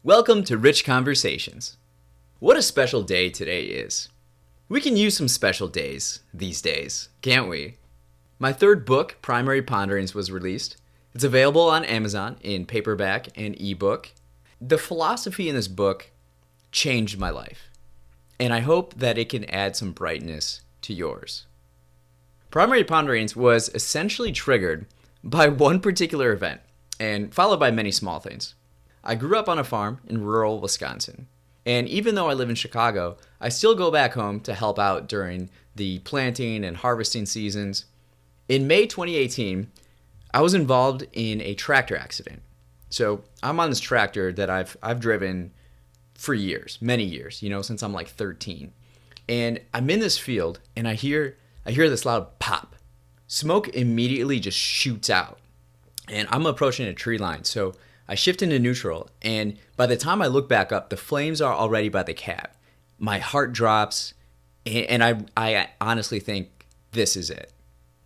Welcome to Rich Conversations. What a special day today is. We can use some special days these days, can't we? My third book, Primary Ponderings, was released. It's available on Amazon in paperback and ebook. The philosophy in this book changed my life, and I hope that it can add some brightness to yours. Primary Ponderings was essentially triggered by one particular event, and followed by many small things. I grew up on a farm in rural Wisconsin, and even though I live in Chicago, I still go back home to help out during the planting and harvesting seasons. In May 2018, I was involved in a tractor accident. So I'm on this tractor that I've driven for years, many years, since I'm like 13. And I'm in this field and I hear this loud pop. Smoke immediately just shoots out. And I'm approaching a tree line. So I shift into neutral, and by the time I look back up, the flames are already by the cab. My heart drops, and I honestly think this is it.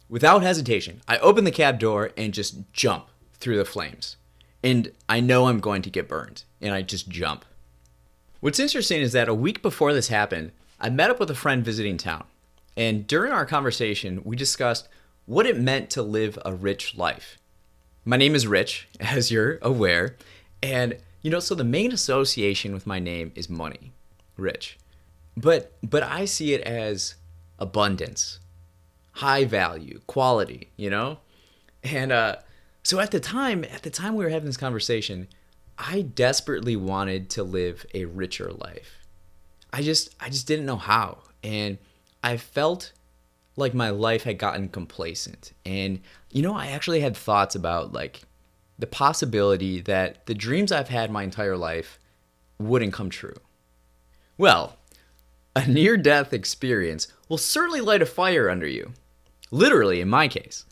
Without hesitation, I open the cab door and just jump through the flames. And I know I'm going to get burned, and I just jump. What's interesting is that a week before this happened, I met up with a friend visiting town. And during our conversation, we discussed what it meant to live a rich life. My name is Rich, as you're aware, and so the main association with my name is money, rich. But I see it as abundance, high value, quality, And so at the time we were having this conversation, I desperately wanted to live a richer life. I just didn't know how, and I felt like my life had gotten complacent. And, I actually had thoughts about like the possibility that the dreams I've had my entire life wouldn't come true. Well, a near-death experience will certainly light a fire under you. Literally, in my case.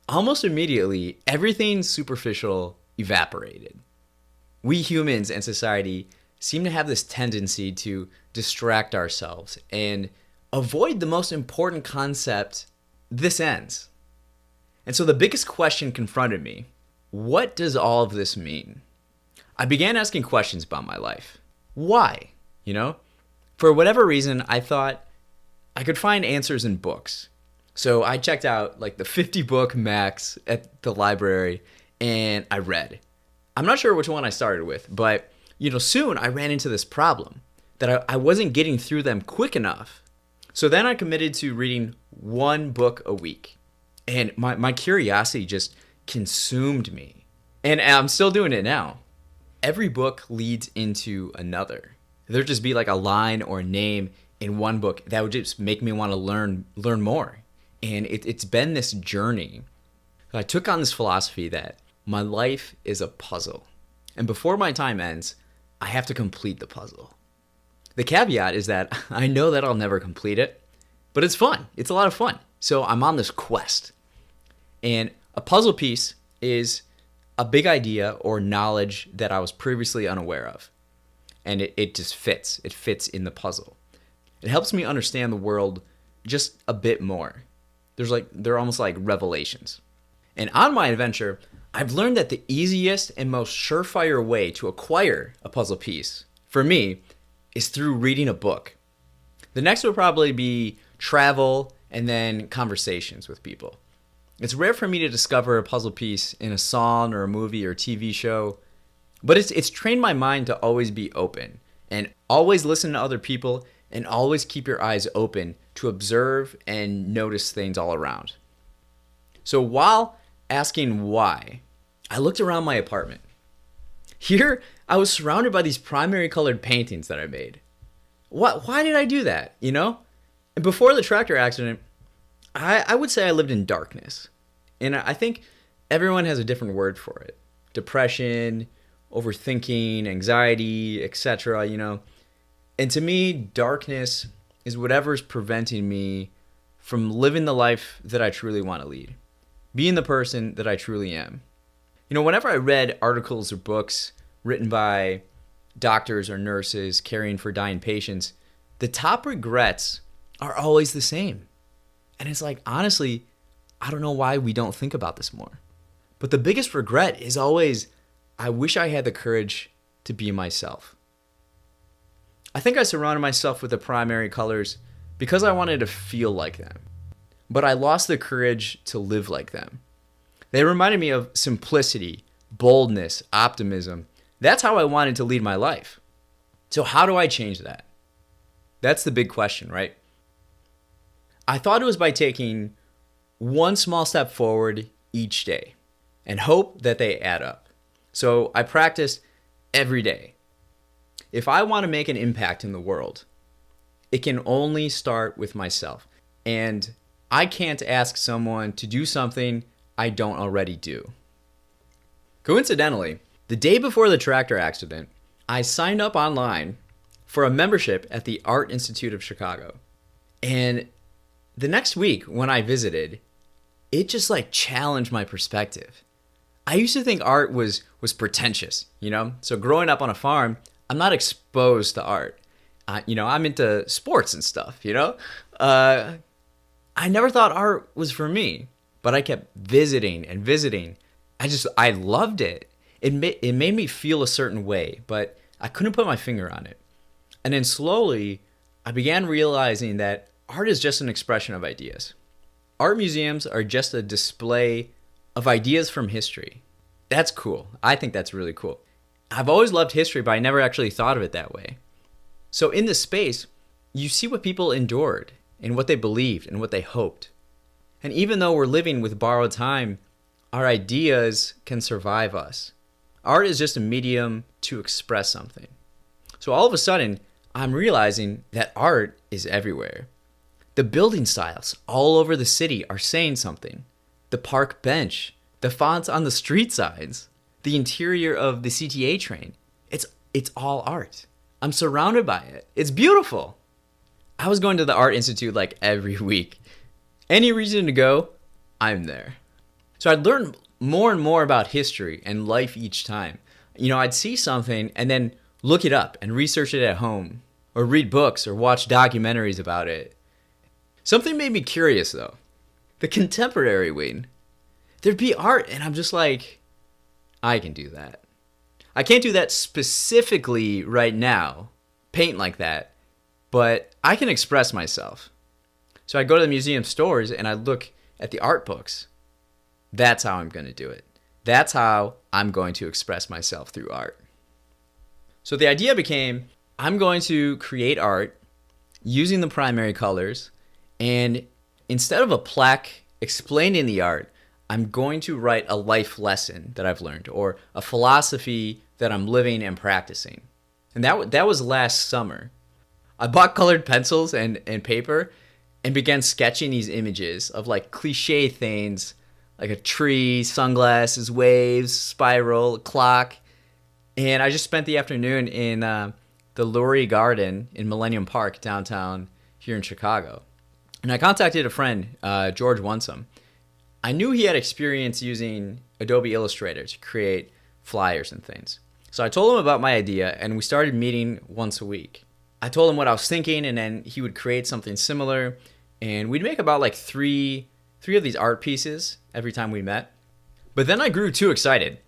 Almost immediately, everything superficial evaporated. We humans and society seem to have this tendency to distract ourselves and avoid the most important concept: this ends. And so the biggest question confronted me: what does all of this mean? I began asking questions about my life. Why? For whatever reason, I thought I could find answers in books. So I checked out like the 50 book max at the library and I read. I'm not sure which one I started with, but soon I ran into this problem that I wasn't getting through them quick enough. So then I committed to reading one book a week. And my curiosity just consumed me. And I'm still doing it now. Every book leads into another. There'd just be like a line or a name in one book that would just make me want to learn more. And it's been this journey. I took on this philosophy that my life is a puzzle. And before my time ends, I have to complete the puzzle. The caveat is that I know that I'll never complete it, but it's fun. It's a lot of fun. So I'm on this quest. And a puzzle piece is a big idea or knowledge that I was previously unaware of. And it just fits. It fits in the puzzle. It helps me understand the world just a bit more. They're almost like revelations. And on my adventure, I've learned that the easiest and most surefire way to acquire a puzzle piece, for me, is through reading a book. The next will probably be travel and then conversations with people. It's rare for me to discover a puzzle piece in a song or a movie or TV show, but it's trained my mind to always be open and always listen to other people and always keep your eyes open to observe and notice things all around. So while asking why, I looked around my apartment. Here, I was surrounded by these primary colored paintings that I made. Why did I do that, And before the tractor accident, I would say I lived in darkness. And I think everyone has a different word for it. Depression, overthinking, anxiety, etc., And to me, darkness is whatever's preventing me from living the life that I truly want to lead. Being the person that I truly am. Whenever I read articles or books written by doctors or nurses caring for dying patients, the top regrets are always the same. And it's like, honestly, I don't know why we don't think about this more. But the biggest regret is always, I wish I had the courage to be myself. I think I surrounded myself with the primary colors because I wanted to feel like them, but I lost the courage to live like them. They reminded me of simplicity, boldness, optimism. That's how I wanted to lead my life. So how do I change that? That's the big question, right? I thought it was by taking one small step forward each day and hope that they add up. So I practiced every day. If I want to make an impact in the world, it can only start with myself. And I can't ask someone to do something I don't already do. Coincidentally, the day before the tractor accident, I signed up online for a membership at the Art Institute of Chicago. And the next week when I visited, it just like challenged my perspective. I used to think art was pretentious, you know? So growing up on a farm, I'm not exposed to art. I'm into sports and stuff, you know? I never thought art was for me, but I kept visiting and visiting. I loved it. It made me feel a certain way, but I couldn't put my finger on it. And then slowly, I began realizing that art is just an expression of ideas. Art museums are just a display of ideas from history. That's cool. I think that's really cool. I've always loved history, but I never actually thought of it that way. So in this space, you see what people endured and what they believed and what they hoped. And even though we're living with borrowed time, our ideas can survive us. Art is just a medium to express something. So all of a sudden, I'm realizing that art is everywhere. The building styles all over the city are saying something. The park bench, the fonts on the street signs, the interior of the CTA train. It's all art. I'm surrounded by it. It's beautiful. I was going to the Art Institute like every week. Any reason to go, I'm there. So I'd learn more and more about history and life each time. I'd see something and then look it up and research it at home, or read books or watch documentaries about it. Something made me curious though. The contemporary wing. There'd be art and I'm just like, I can do that. I can't do that specifically right now, paint like that, but I can express myself. So I go to the museum stores and I look at the art books. That's how I'm going to do it. That's how I'm going to express myself through art. So the idea became, I'm going to create art using the primary colors, and instead of a plaque explaining the art, I'm going to write a life lesson that I've learned or a philosophy that I'm living and practicing. And that was last summer. I bought colored pencils and paper and began sketching these images of like cliche things like a tree, sunglasses, waves, spiral, a clock. And I just spent the afternoon in the Lurie Garden in Millennium Park downtown here in Chicago. And I contacted a friend, George Wonsum. I knew he had experience using Adobe Illustrator to create flyers and things. So I told him about my idea and we started meeting once a week. I told him what I was thinking and then he would create something similar. And we'd make about like three of these art pieces every time we met. But then I grew too excited.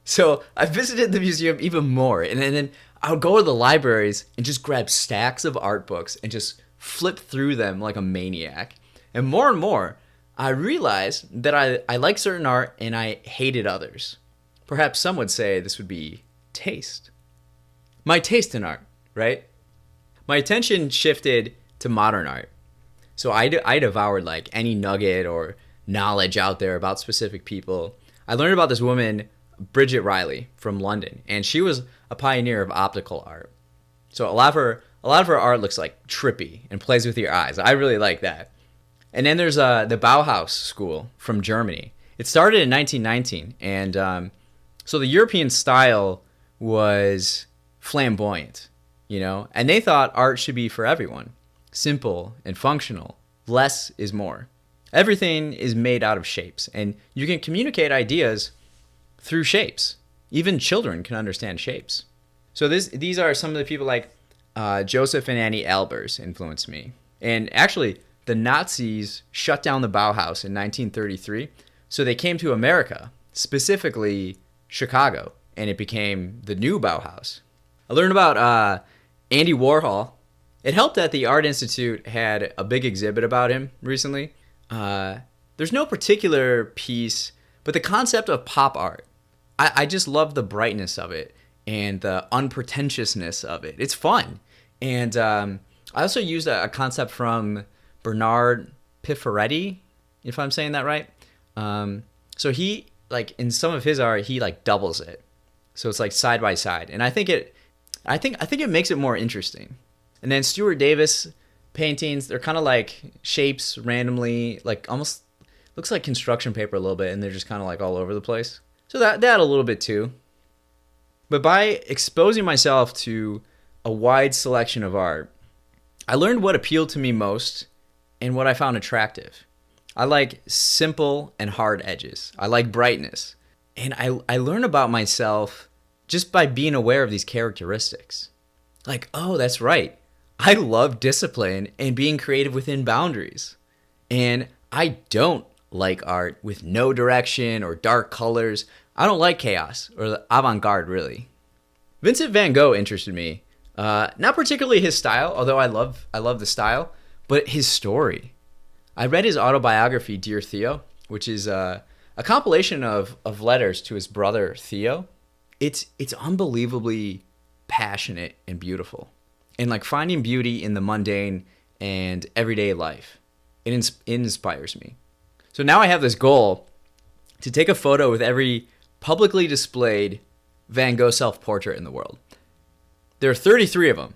So I visited the museum even more. And then I would go to the libraries and just grab stacks of art books and just flip through them like a maniac. And more, I realized that I like certain art and I hated others. Perhaps some would say this would be taste. My taste in art, right? My attention shifted to modern art. So I devoured like any nugget or knowledge out there about specific people. I learned about this woman, Bridget Riley from London, and she was a pioneer of optical art. So a lot of her art looks like trippy and plays with your eyes. I really like that. And then there's the Bauhaus school from Germany. It started in 1919, and so the European style was flamboyant, and they thought art should be for everyone. Simple and functional. Less is more. Everything is made out of shapes, and you can communicate ideas through shapes. Even children can understand shapes. So these are some of the people like Joseph and Annie Albers influenced me. And actually, the Nazis shut down the Bauhaus in 1933, so they came to America, specifically Chicago, and it became the new Bauhaus. I learned about Andy Warhol. It helped that the Art Institute had a big exhibit about him recently. There's no particular piece, but the concept of pop art, I just love the brightness of it and the unpretentiousness of it. It's fun. And I also used a concept from Bernard Pifaretti, if I'm saying that right. So he, like, in some of his art, he like doubles it. So it's like side by side. And I think it makes it more interesting. And then Stuart Davis paintings, they're kind of like shapes randomly, like almost looks like construction paper a little bit, and they're just kind of like all over the place. So that a little bit too. But by exposing myself to a wide selection of art, I learned what appealed to me most and what I found attractive. I like simple and hard edges. I like brightness. And I learn about myself just by being aware of these characteristics. Like, oh, that's right. I love discipline and being creative within boundaries. And I don't like art with no direction or dark colors. I don't like chaos or the avant-garde, really. Vincent van Gogh interested me. Not particularly his style, although I love the style, but his story. I read his autobiography, Dear Theo, which is a compilation of letters to his brother, Theo. It's unbelievably passionate and beautiful. And like finding beauty in the mundane and everyday life. It inspires me. So now I have this goal to take a photo with every publicly displayed Van Gogh self-portrait in the world. There are 33 of them.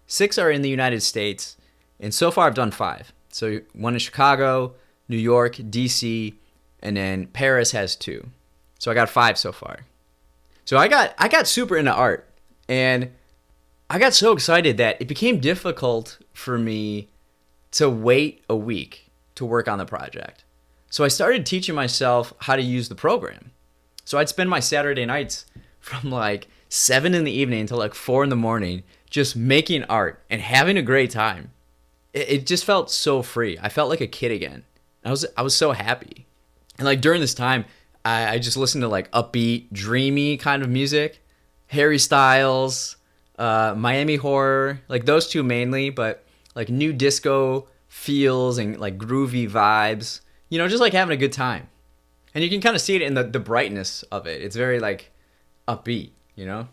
6 are in the United States, and so far I've done 5. So one in Chicago, New York, DC, and then Paris has 2. So I got 5 so far. So I got super into art, and I got so excited that it became difficult for me to wait a week to work on the project. So I started teaching myself how to use the program. So I'd spend my Saturday nights from like 7 in the evening until like 4 in the morning just making art and having a great time. It just felt so free. I felt like a kid again. I was so happy. And like during this time, I just listened to like upbeat, dreamy kind of music. Harry Styles, Miami Horror, like those two mainly, but like new disco feels and like groovy vibes. You know, just like having a good time. And you can kind of see it in the brightness of it. It's very like upbeat, you know?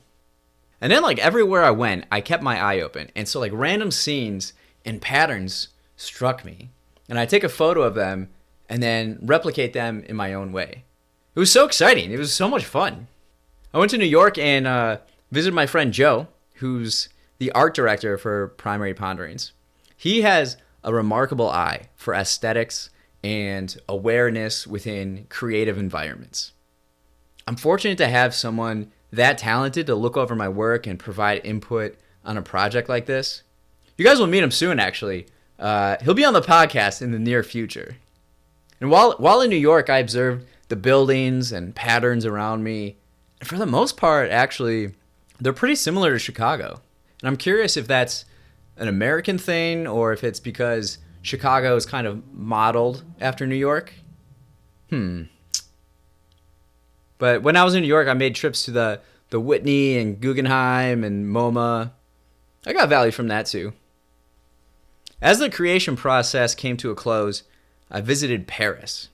And then like everywhere I went, I kept my eye open. And so like random scenes and patterns struck me. And I take a photo of them and then replicate them in my own way. It was so exciting. It was so much fun. I went to New York and visited my friend Joe, who's the art director for Primary Ponderings. He has a remarkable eye for aesthetics and awareness within creative environments. I'm fortunate to have someone that talented to look over my work and provide input on a project like this. You guys will meet him soon, actually. He'll be on the podcast in the near future. And while in New York, I observed the buildings and patterns around me. And for the most part, actually, they're pretty similar to Chicago. And I'm curious if that's an American thing or if it's because Chicago is kind of modeled after New York. But when I was in New York, I made trips to the Whitney and Guggenheim and MoMA. I got value from that too. As the creation process came to a close, I visited Paris.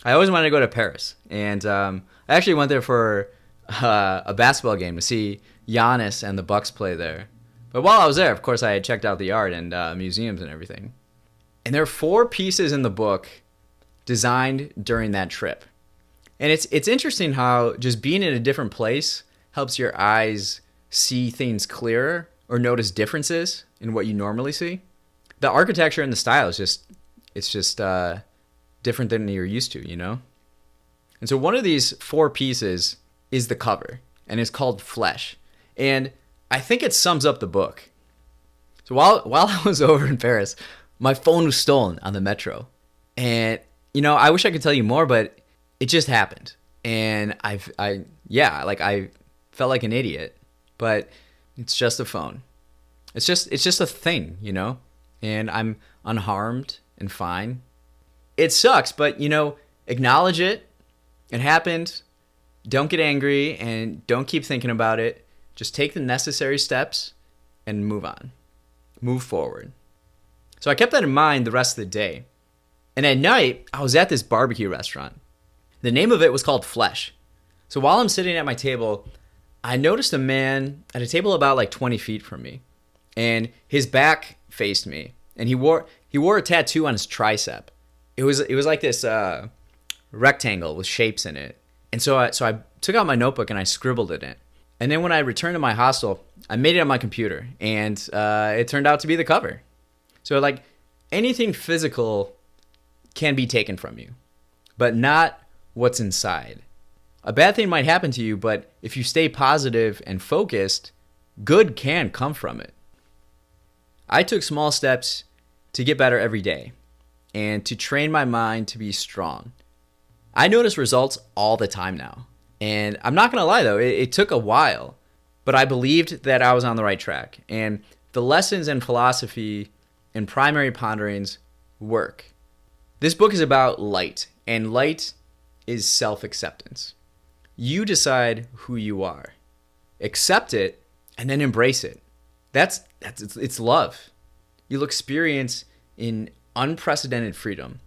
I always wanted to go to Paris. And I actually went there for a basketball game to see Giannis and the Bucks play there. But while I was there, of course, I had checked out the art and museums and everything. And there are 4 pieces in the book designed during that trip. And it's interesting how just being in a different place helps your eyes see things clearer or notice differences in what you normally see. The architecture and the style is just different than you're used to, you know? And so one of these 4 pieces is the cover, and it's called Flesh. And I think it sums up the book. So while I was over in Paris, my phone was stolen on the metro. And, you know, I wish I could tell you more, but it just happened. And I felt like an idiot, but it's just a phone. It's just a thing, you know? And I'm unharmed and fine. It sucks, but, you know, acknowledge it. It happened. Don't get angry and don't keep thinking about it. Just take the necessary steps and move on. Move forward. So I kept that in mind the rest of the day. And at night, I was at this barbecue restaurant. The name of it was called Flesh. So while I'm sitting at my table, I noticed a man at a table about like 20 feet from me. And his back faced me. And he wore a tattoo on his tricep. It was like this rectangle with shapes in it. And so I took out my notebook and I scribbled it in. And then when I returned to my hostel, I made it on my computer. And it turned out to be the cover. So like anything physical can be taken from you, but not what's inside. A bad thing might happen to you, but if you stay positive and focused, good can come from it. I took small steps to get better every day and to train my mind to be strong. I notice results all the time now. And I'm not going to lie though, it took a while, but I believed that I was on the right track. And the lessons and philosophy in primary ponderings work. This book is about light, and light is self-acceptance. You decide who you are. Accept it, and then embrace it. It's love. You'll experience an unprecedented freedom,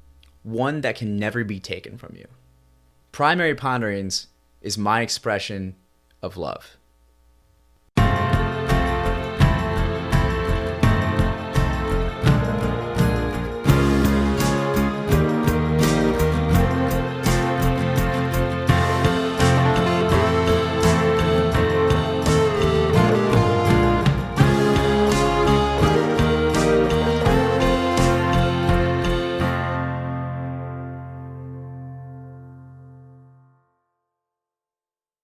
one that can never be taken from you. Primary ponderings is my expression of love.